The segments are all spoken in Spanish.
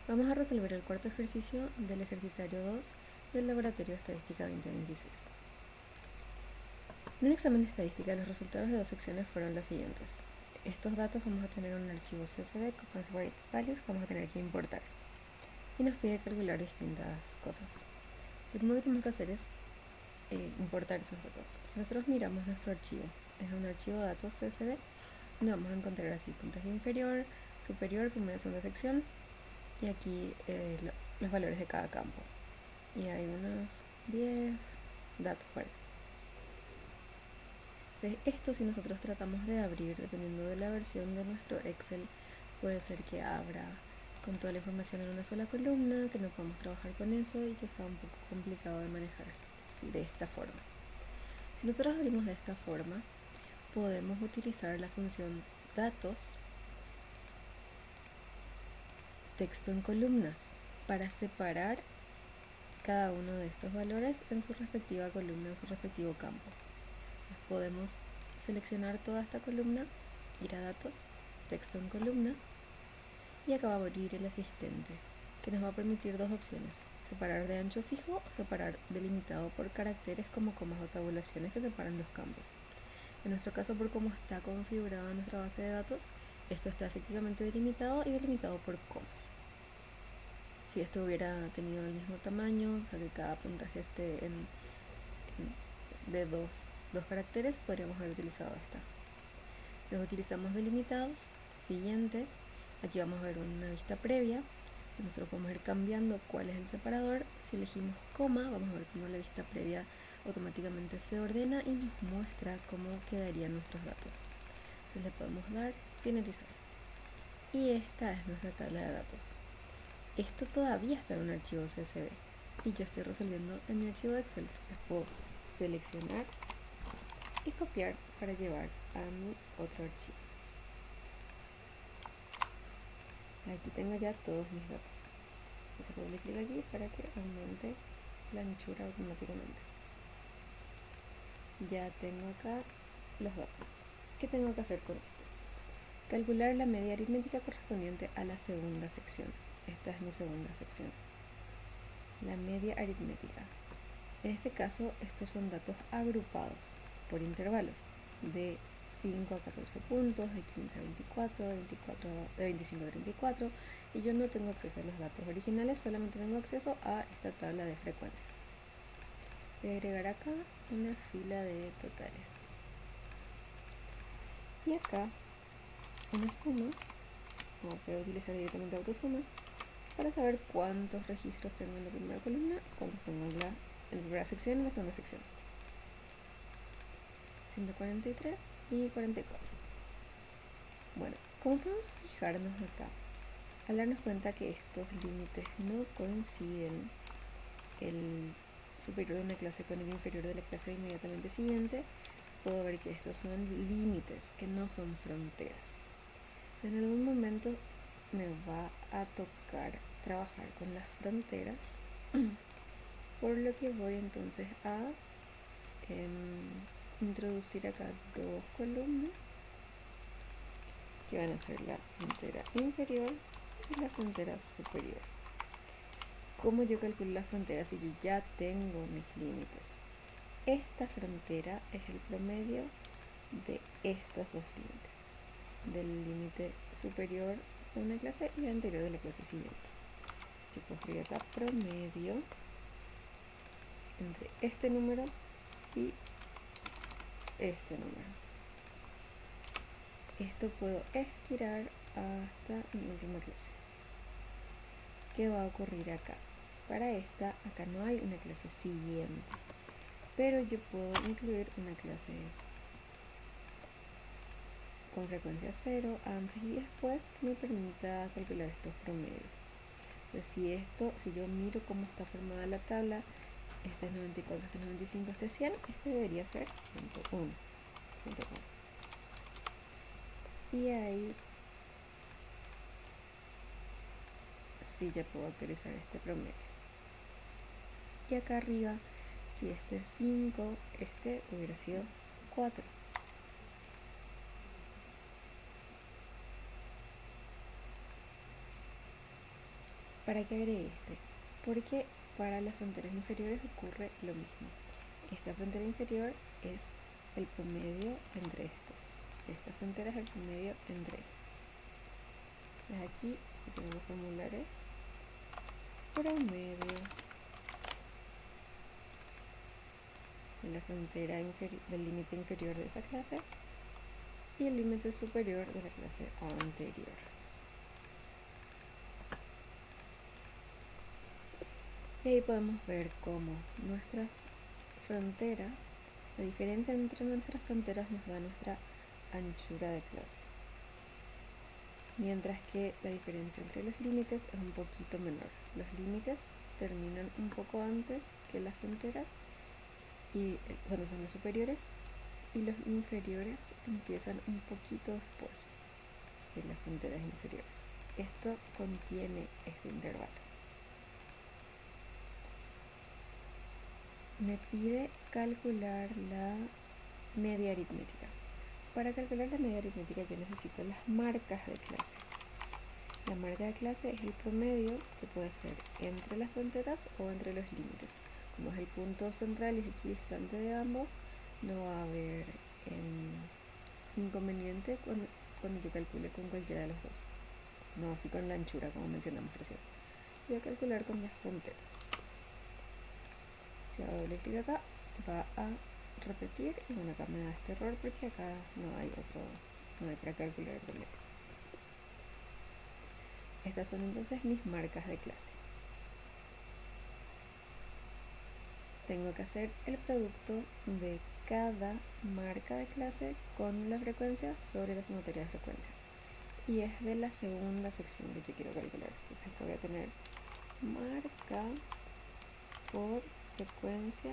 Vamos a resolver el cuarto ejercicio del ejercitario 2 del Laboratorio de Estadística 2026. En un examen de estadística, los resultados de 2 secciones fueron los siguientes. Estos datos vamos a tener un archivo CSV con various values que vamos a tener que importar. Y nos pide calcular distintas cosas. Lo primero que tenemos que hacer es importar esos datos. Si nosotros miramos nuestro archivo, es un archivo de datos CSV, donde vamos a encontrar así puntaje inferior, superior, primera y segunda sección, y aquí los valores de cada campo. Y hay unos 10 datos, parece. Entonces, esto si nosotros tratamos de abrir, dependiendo de la versión de nuestro Excel, puede ser que abra con toda la información en una sola columna, que no podamos trabajar con eso y que sea un poco complicado de manejar de esta forma. Si nosotros abrimos de esta forma, podemos utilizar la función datos texto en columnas para separar cada uno de estos valores en su respectiva columna, en su respectivo campo. Entonces podemos seleccionar toda esta columna, ir a datos, texto en columnas, y acá va a abrir el asistente, que nos va a permitir dos opciones: separar de ancho fijo o separar delimitado por caracteres como comas o tabulaciones que separan los campos. En nuestro caso, por cómo está configurada nuestra base de datos, esto está efectivamente delimitado y delimitado por comas. Si esto hubiera tenido el mismo tamaño, o sea que cada puntaje esté de dos caracteres, podríamos haber utilizado esta. Entonces utilizamos delimitados. Siguiente, aquí vamos a ver una vista previa. Si nosotros podemos ir cambiando cuál es el separador, si elegimos coma, vamos a ver cómo la vista previa automáticamente se ordena y nos muestra cómo quedarían nuestros datos. Entonces le podemos dar finalizar. Y esta es nuestra tabla de datos. Esto todavía está en un archivo CSV y yo estoy resolviendo en mi archivo de Excel. Entonces puedo seleccionar y copiar para llevar a mi otro archivo. Aquí tengo ya todos mis datos. Entonces doble clic aquí para que aumente la anchura automáticamente. Ya tengo acá los datos. ¿Qué tengo que hacer con esto? Calcular la media aritmética correspondiente a la segunda sección. Esta es mi segunda sección. La media aritmética. En este caso, estos son datos agrupados por intervalos de 5 a 14 puntos, de 15 a 24, de 25 a 34, y yo no tengo acceso a los datos originales, solamente tengo acceso a esta tabla de frecuencias. Voy a agregar acá una fila de totales. Y acá una suma. Vamos a utilizar directamente autosuma para saber cuántos registros tengo en la primera columna, cuántos tengo en la primera sección y en la segunda sección. 143 y 44. Bueno, como podemos fijarnos acá, al darnos cuenta que estos límites no coinciden, el superior de una clase con el inferior de la clase inmediatamente siguiente, puedo ver que estos son límites, que no son fronteras. En algún momento me va a tocar trabajar con las fronteras, por lo que voy entonces a introducir acá dos columnas que van a ser la frontera inferior y la frontera superior. ¿Cómo yo calculo la frontera si yo ya tengo mis límites? Esta frontera es el promedio de estos dos límites, del límite superior de una clase y el anterior de la clase siguiente. Yo puedo escribir acá promedio entre este número y este número. Esto puedo estirar hasta mi última clase. ¿Qué va a ocurrir acá? Para esta, acá no hay una clase siguiente, pero yo puedo incluir una clase con frecuencia 0 antes y después que me permita calcular estos promedios. Entonces, si yo miro cómo está formada la tabla, este es 94, este es 95, este es 100, este debería ser 101. Y ahí sí ya puedo utilizar este promedio. Y acá arriba, si este es 5, este hubiera sido 4. ¿Para qué agregué este? Porque para las fronteras inferiores ocurre lo mismo. Esta frontera inferior es el promedio entre estos. Esta frontera es el promedio entre estos. Entonces aquí tengo que formular es promedio de la frontera del límite inferior de esa clase y el límite superior de la clase anterior. Y ahí podemos ver cómo nuestras fronteras, la diferencia entre nuestras fronteras nos da nuestra anchura de clase, mientras que la diferencia entre los límites es un poquito menor. Los límites terminan un poco antes que las fronteras y cuando son los superiores, y los inferiores empiezan un poquito después de las fronteras inferiores. Esto contiene este intervalo. Me pide calcular la media aritmética. Para calcular la media aritmética yo necesito las marcas de clase. La marca de clase es el promedio que puede ser entre las fronteras o entre los límites. Como es el punto central y es equidistante de ambos, no va a haber inconveniente cuando yo calcule con cualquiera de los dos. No así con la anchura, como mencionamos recién. Voy a calcular con las fronteras. Si hago doble clic acá, va a repetir y bueno, acá me da este error porque acá no hay para calcular el promedio. Estas son entonces mis marcas de clase. Tengo que hacer el producto de cada marca de clase con la frecuencia sobre la sumatoria de frecuencias. Y es de la segunda sección que yo quiero calcular. Entonces acá voy a tener marca por frecuencia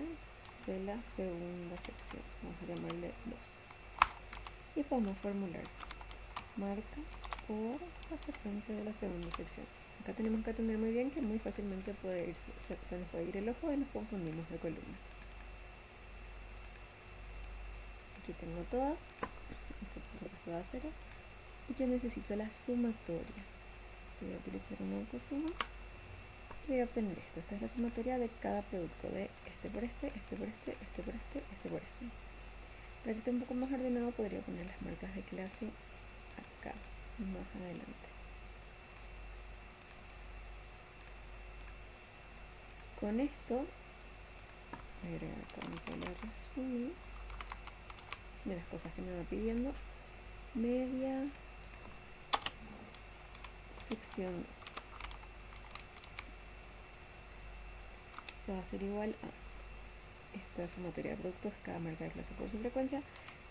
de la segunda sección. Vamos a llamarle 2. Y podemos formular marca por la frecuencia de la segunda sección. Acá tenemos que atender muy bien que muy fácilmente se nos puede ir el ojo y nos confundimos de columna. Aquí tengo todas. Esto por supuesto da 0. Y yo necesito la sumatoria. Voy a utilizar una autosuma y voy a obtener esto. Esta es la sumatoria de cada producto de este por este, este por este, este por este, este por este. Para que esté un poco más ordenado podría poner las marcas de clase acá, más adelante. Con esto, agregar acá un tabla de resumen de las cosas que me va pidiendo. Media sección 2. Se va a hacer igual a esta sumatoria de productos, cada marca de clase por su frecuencia,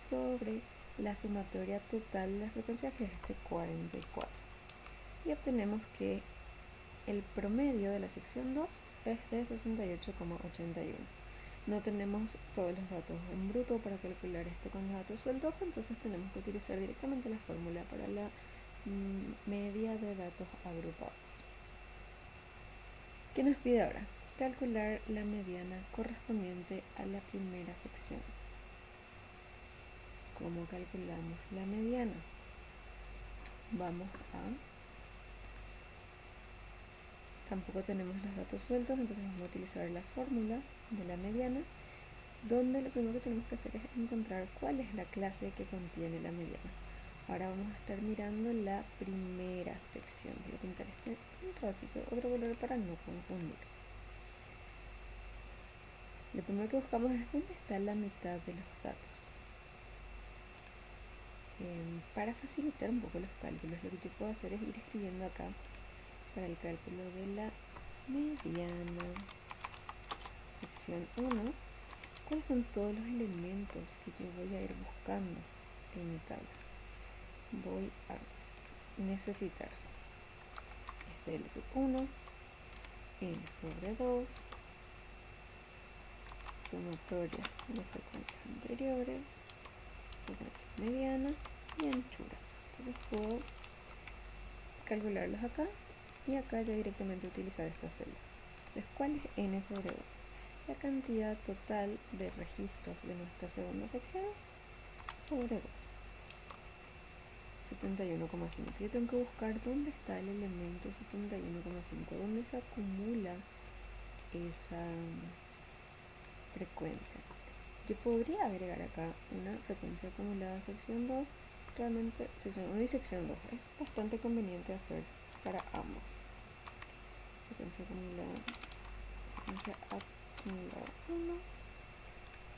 sobre la sumatoria total de las frecuencias, que es este 44. Y obtenemos que el promedio de la sección 2 es de 68,81. No tenemos todos los datos en bruto para calcular esto con los datos sueltos, entonces tenemos que utilizar directamente la fórmula para la media de datos agrupados. ¿Qué nos pide ahora? Calcular la mediana correspondiente a la primera sección. ¿Cómo calculamos la mediana? Vamos a... Tampoco tenemos los datos sueltos, entonces vamos a utilizar la fórmula de la mediana, donde lo primero que tenemos que hacer es encontrar cuál es la clase que contiene la mediana. Ahora vamos a estar mirando la primera sección. Voy a pintar este un ratito, otro color para no confundir. Lo primero que buscamos es dónde está la mitad de los datos. Para facilitar un poco los cálculos, lo que yo puedo hacer es ir escribiendo acá para el cálculo de la mediana sección 1 cuáles son todos los elementos que yo voy a ir buscando en mi tabla. Voy a necesitar este L sub 1, N sobre 2, sumatoria de frecuencias anteriores, frecuencia mediana y anchura. Entonces puedo calcularlos acá y acá ya directamente utilizar estas celdas. Entonces, ¿cuál es N sobre 2? La cantidad total de registros de nuestra segunda sección sobre 2. 71,5. Yo tengo que buscar dónde está el elemento 71,5, dónde se acumula esa frecuencia. Yo podría agregar acá una frecuencia acumulada sección 2, realmente sección 1 y sección 2 es bastante conveniente hacer para ambos. Frecuencia acumulada 1,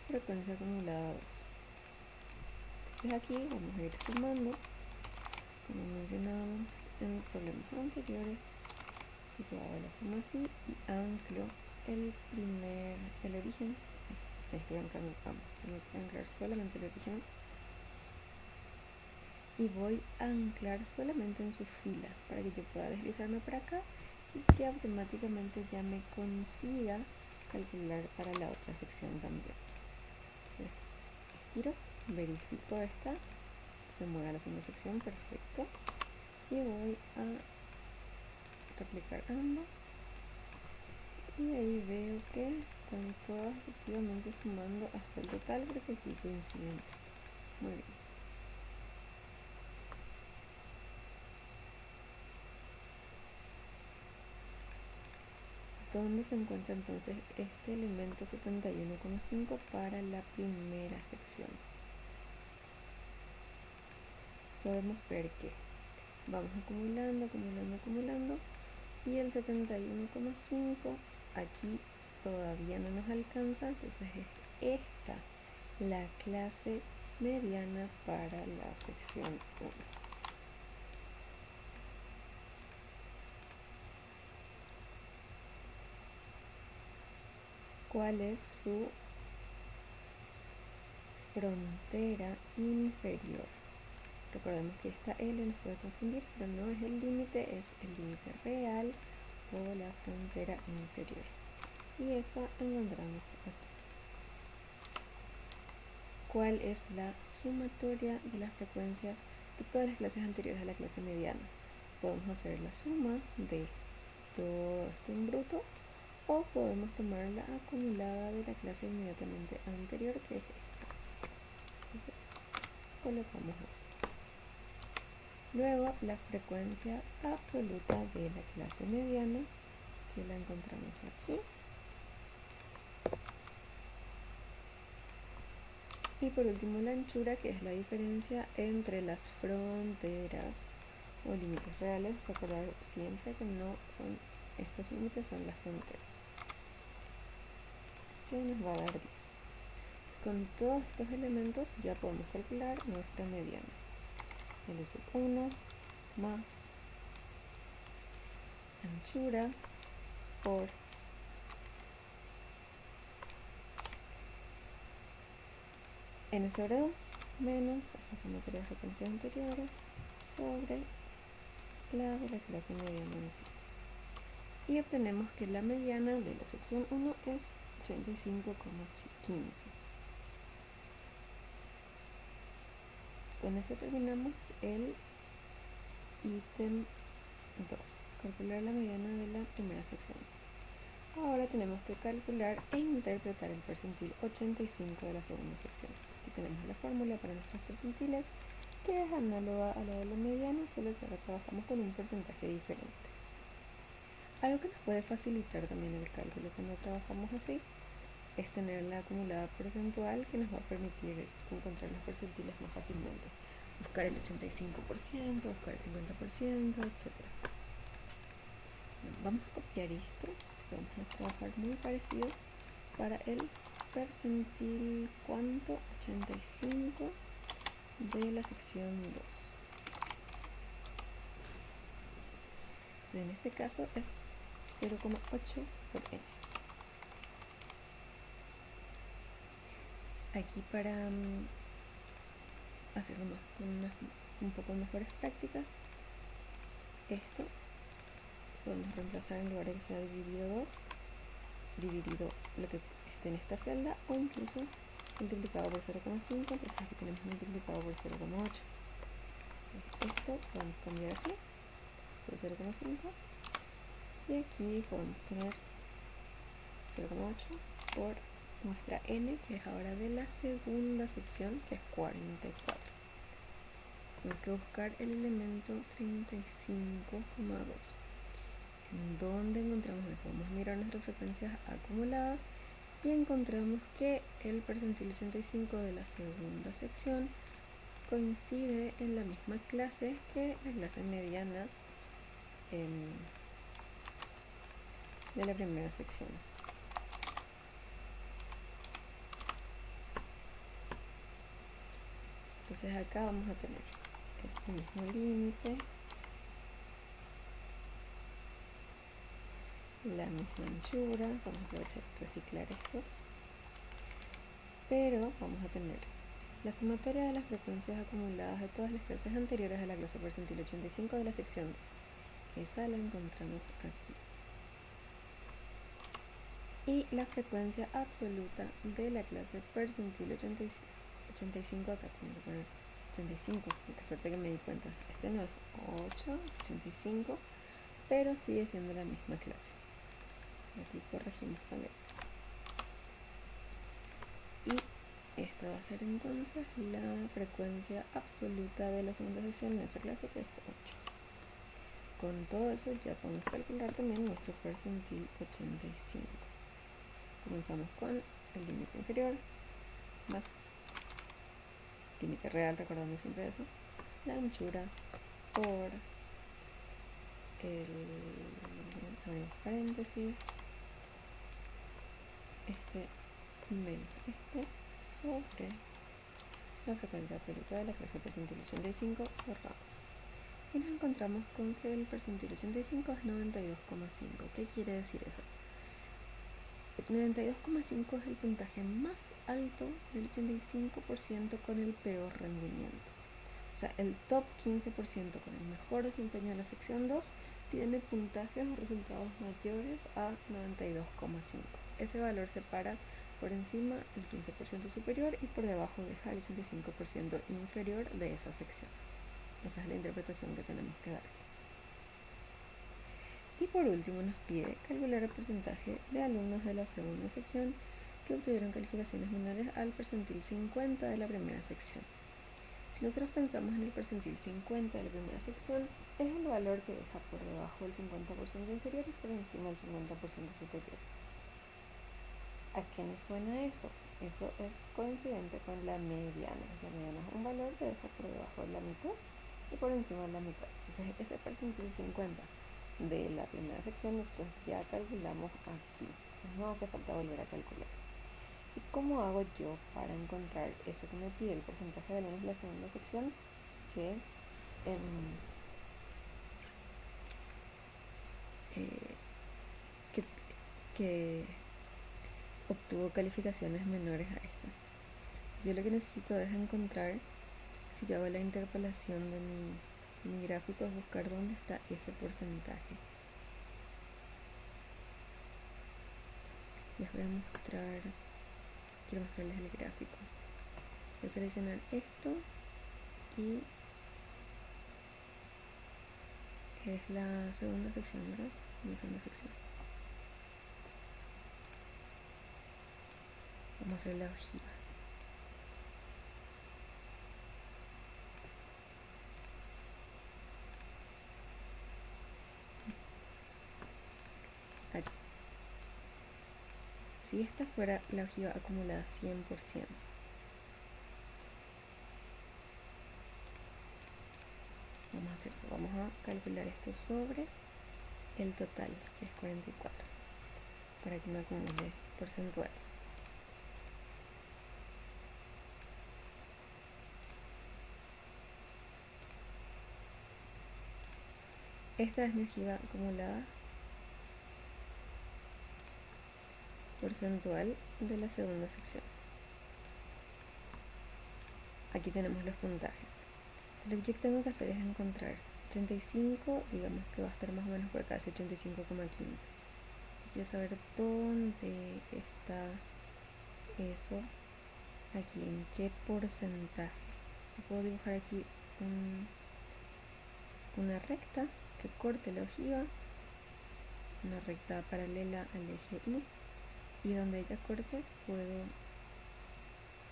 frecuencia acumulada 2. Entonces aquí vamos a ir sumando, como mencionábamos en problemas anteriores, que yo hago la suma así y anclo el origen. Estoy anclando ambos, tengo que anclar solamente el origen y voy a anclar solamente en su fila para que yo pueda deslizarme para acá y que automáticamente ya me consiga calcular para la otra sección también. Entonces, estiro, verifico esta, se mueve a la segunda sección, perfecto, y voy a replicar ambos y ahí veo que están todas efectivamente sumando hasta el total porque aquí coinciden estos. Muy bien. ¿Dónde se encuentra entonces este elemento 71,5 para la primera sección? Podemos ver que vamos acumulando y el 71,5 aquí todavía no nos alcanza, entonces es esta la clase mediana para la sección 1. ¿Cuál es su frontera inferior? Recordemos que esta L nos puede confundir, pero no es el límite, es el límite real o la frontera inferior. Y esa encontramos aquí. ¿Cuál es la sumatoria de las frecuencias de todas las clases anteriores a la clase mediana? Podemos hacer la suma de todo esto en bruto o podemos tomar la acumulada de la clase inmediatamente anterior, que es esta. Entonces, colocamos así. Luego, la frecuencia absoluta de la clase mediana, que la encontramos aquí. Y por último, la anchura, que es la diferencia entre las fronteras o límites reales. Recordar siempre que no son estos límites, son las fronteras, que nos va a dar 10. Con todos estos elementos ya podemos calcular nuestra mediana. L sub 1 más anchura por n sobre 2 menos esta sumatoria de frecuencias anteriores sobre la de la clase mediana en sí. Y obtenemos que la mediana de la sección 1 es 85,15. Con eso terminamos el ítem 2, calcular la mediana de la primera sección. Ahora tenemos que calcular e interpretar el percentil 85 de la segunda sección. Aquí tenemos la fórmula para nuestros percentiles, que es análoga a la de la mediana, solo que ahora trabajamos con un porcentaje diferente. Algo que nos puede facilitar también el cálculo cuando trabajamos así es tener la acumulada porcentual, que nos va a permitir encontrar los percentiles más fácilmente. Buscar el 85%, buscar el 50%, etc. Vamos a copiar esto, vamos a trabajar muy parecido para el percentil cuánto 85 de la sección 2. En este caso es 0,8 por n. Aquí para hacerlo más, con un poco mejores prácticas, esto podemos reemplazar en lugar de que sea dividido 2, dividido lo que esté en esta celda o incluso multiplicado por 0,5, entonces aquí tenemos multiplicado por 0,8. Esto podemos cambiar así, por 0,5, y aquí podemos tener 0,8 por nuestra n, que es ahora de la segunda sección, que es 44. tengo que buscar el elemento 35,2. ¿En dónde encontramos eso? Vamos a mirar nuestras frecuencias acumuladas y encontramos que el percentil 85 de la segunda sección coincide en la misma clase que la clase mediana de la primera sección. Entonces acá vamos a tener el mismo límite, la misma anchura, vamos a aprovechar reciclar estos, pero vamos a tener la sumatoria de las frecuencias acumuladas de todas las clases anteriores a la clase percentil 85 de la sección 2. Esa la encontramos aquí. Y la frecuencia absoluta de la clase percentil 85, acá tengo que poner 85, qué suerte que me di cuenta. Este no es 8, 85, pero sigue siendo la misma clase. Aquí corregimos también. Y esta va a ser entonces la frecuencia absoluta de la segunda sección de esa clase, que es 8. Con todo eso ya podemos calcular también nuestro percentil 85. Comenzamos con el límite inferior más límite real, recordando siempre eso, la anchura por el, abrimos paréntesis, este menos este sobre la frecuencia absoluta de la clase percentil 85, cerramos. Y nos encontramos con que el percentil 85 es 92,5. ¿Qué quiere decir eso? 92,5 es el puntaje más alto del 85% con el peor rendimiento. O sea, el top 15% con el mejor desempeño de la sección 2 tiene puntajes o resultados mayores a 92,5. Ese valor separa por encima el 15% superior y por debajo deja el 85% inferior de esa sección. Esa es la interpretación que tenemos que dar. Y por último nos pide calcular el porcentaje de alumnos de la segunda sección que obtuvieron calificaciones menores al percentil 50 de la primera sección. Si nosotros pensamos en el percentil 50 de la primera sección, es el valor que deja por debajo del 50% inferior y por encima del 50% superior. ¿A qué nos suena eso? Eso es coincidente con la mediana. La mediana es un valor que deja por debajo de la mitad y por encima de la mitad. Entonces ese percentil 50 de la primera sección nosotros ya calculamos aquí. Entonces no hace falta volver a calcular. ¿Y cómo hago yo para encontrar eso que me pide el porcentaje de alumnos de la segunda sección que, que obtuvo calificaciones menores a esta? Yo lo que necesito es encontrar, si yo hago la interpolación de mi gráfico, es buscar dónde está ese porcentaje. Les voy a mostrar, quiero mostrarles el gráfico. Voy a seleccionar esto y es la segunda sección, ¿verdad? La segunda sección. Vamos a hacer la ojiva. Aquí. Si esta fuera la ojiva acumulada 100%, vamos a hacer eso. Vamos a calcular esto sobre el total, que es 44, para que me acumule porcentual. Esta es mi ojiva acumulada porcentual de la segunda sección. Aquí tenemos los puntajes. Entonces, lo que yo tengo que hacer es encontrar 85, digamos que va a estar más o menos por acá, 85,15. Quiero saber dónde está eso, aquí, en qué porcentaje. Yo puedo dibujar aquí una recta que corte la ojiva, una recta paralela al eje Y donde ella corte puedo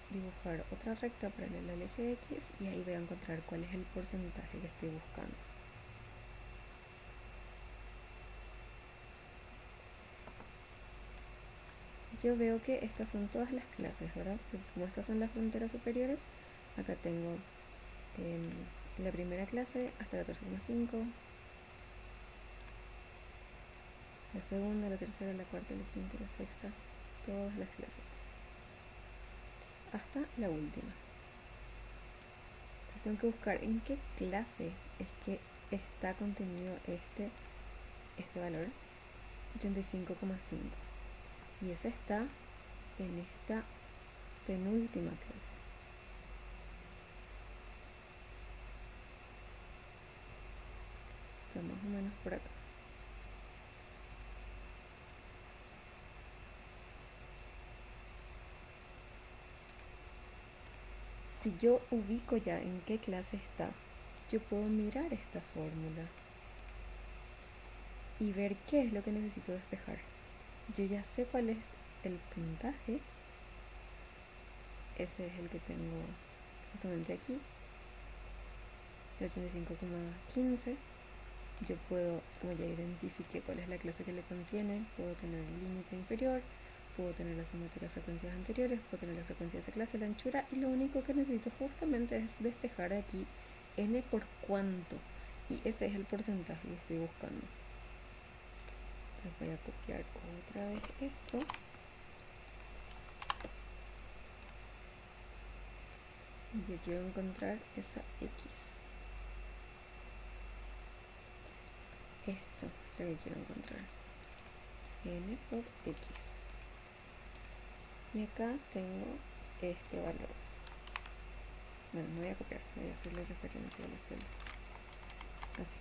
dibujar otra recta paralela al eje X y ahí voy a encontrar cuál es el porcentaje que estoy buscando. Yo veo que estas son todas las clases, ¿verdad? Porque como estas son las fronteras superiores, acá tengo la primera clase hasta 14,5, la segunda, la tercera, la cuarta, la quinta, la sexta, todas las clases, hasta la última. Entonces tengo que buscar en qué clase es que está contenido este valor, 85,5. Y ese está en esta penúltima clase. Está más o menos por acá. Si yo ubico ya en qué clase está, yo puedo mirar esta fórmula y ver qué es lo que necesito despejar. Yo ya sé cuál es el puntaje. Ese es el que tengo justamente aquí, el 85,15. Yo puedo, como ya identifiqué cuál es la clase que le contiene, puedo tener el límite inferior, puedo tener la sumatoria de frecuencias anteriores, puedo tener la frecuencia de esa clase, la anchura, y lo único que necesito justamente es despejar aquí n por cuánto, y ese es el porcentaje que estoy buscando. Entonces voy a copiar otra vez esto. Yo quiero encontrar esa X. Esto es lo que quiero encontrar. N por X. Y acá tengo este valor. Bueno, no voy a copiar, voy a hacerle referencia a la celda. Así.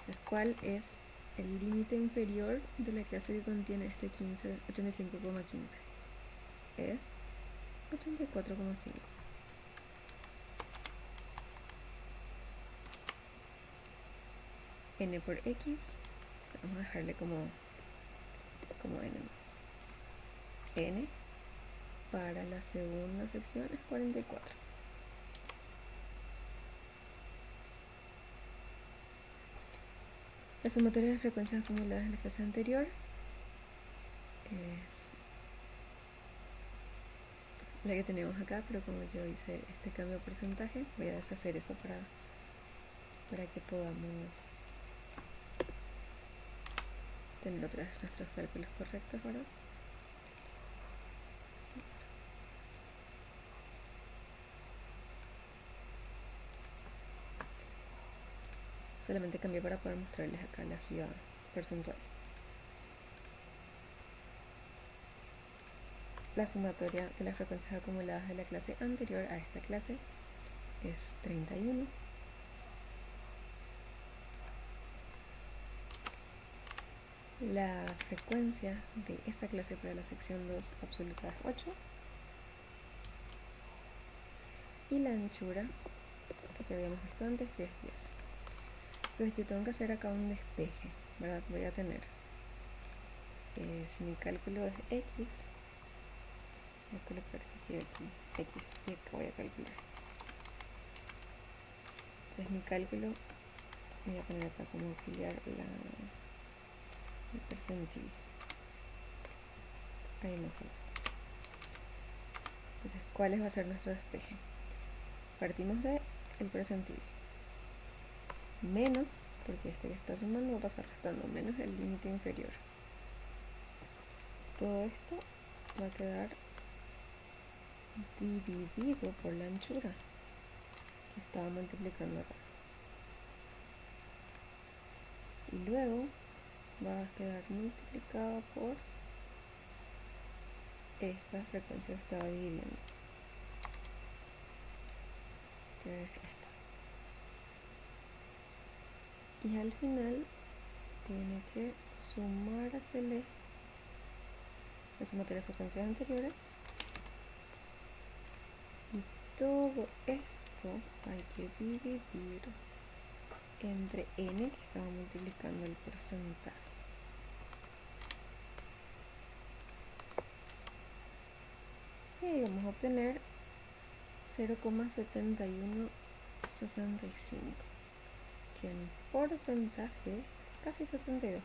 Entonces, ¿cuál es el límite inferior de la clase que contiene este 85,15? Es 84,5. N por X, o sea, vamos a dejarle como N más. N para la segunda sección es 44. La sumatoria de frecuencias acumuladas en la clase anterior es la que tenemos acá, pero como yo hice este cambio de porcentaje, voy a deshacer eso para que podamos tener otra vez nuestros cálculos correctos ahora. Solamente cambié para poder mostrarles acá la ojiva porcentual. La sumatoria de las frecuencias acumuladas de la clase anterior a esta clase es 31. La frecuencia de esta clase para la sección 2 absoluta es 8. Y la anchura, que habíamos visto antes, que es 10. Entonces yo tengo que hacer acá un despeje, ¿verdad? Voy a tener, si mi cálculo es X, voy a colocar si quiero aquí X y acá voy a calcular. Entonces mi cálculo, voy a poner acá como auxiliar el percentil. Ahí no fue. Entonces, ¿cuál va a ser nuestro despeje? Partimos de el percentil menos, porque este que está sumando va a pasar restando, menos el límite inferior. Todo esto va a quedar dividido por la anchura que estaba multiplicando acá. Y luego va a quedar multiplicado por esta frecuencia que estaba dividiendo, que es esta. Y al final tiene que sumársele la sumatoria de frecuencias anteriores. Y todo esto hay que dividir entre n, que estaba multiplicando el porcentaje. vamos a obtener 0,7165, que en porcentaje es casi 72%.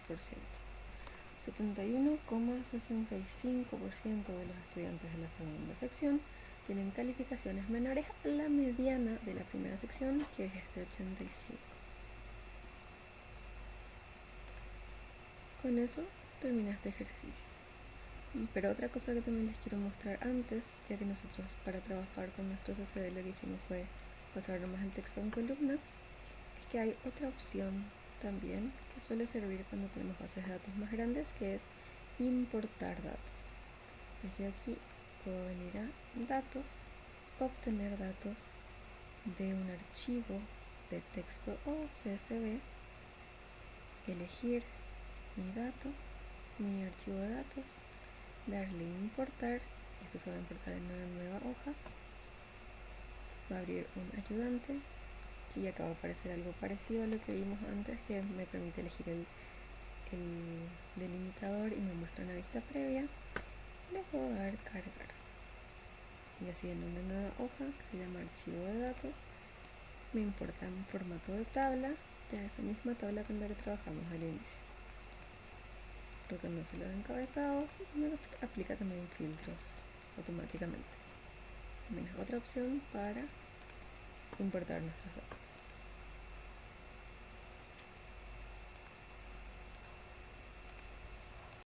71,65% de los estudiantes de la segunda sección tienen calificaciones menores a la mediana de la primera sección, que es este 85. Con eso termina este ejercicio. Pero otra cosa que también les quiero mostrar antes, ya que nosotros para trabajar con nuestro CCD lo que hicimos fue pasar nomás el texto en columnas, es que hay otra opción también que suele servir cuando tenemos bases de datos más grandes, que es importar datos. Entonces yo aquí puedo venir a datos, obtener datos de un archivo de texto o CSV, elegir mi dato, mi archivo de datos, darle importar, esto se va a importar en una nueva hoja, va a abrir un ayudante, y acá va a aparecer algo parecido a lo que vimos antes, que me permite elegir el delimitador y me muestra una vista previa. Le puedo dar cargar y así en una nueva hoja que se llama archivo de datos me importa en formato de tabla, ya esa misma tabla con la que trabajamos al inicio. Reconoce los encabezados y me aplica también filtros automáticamente. También es otra opción para importar nuestros datos.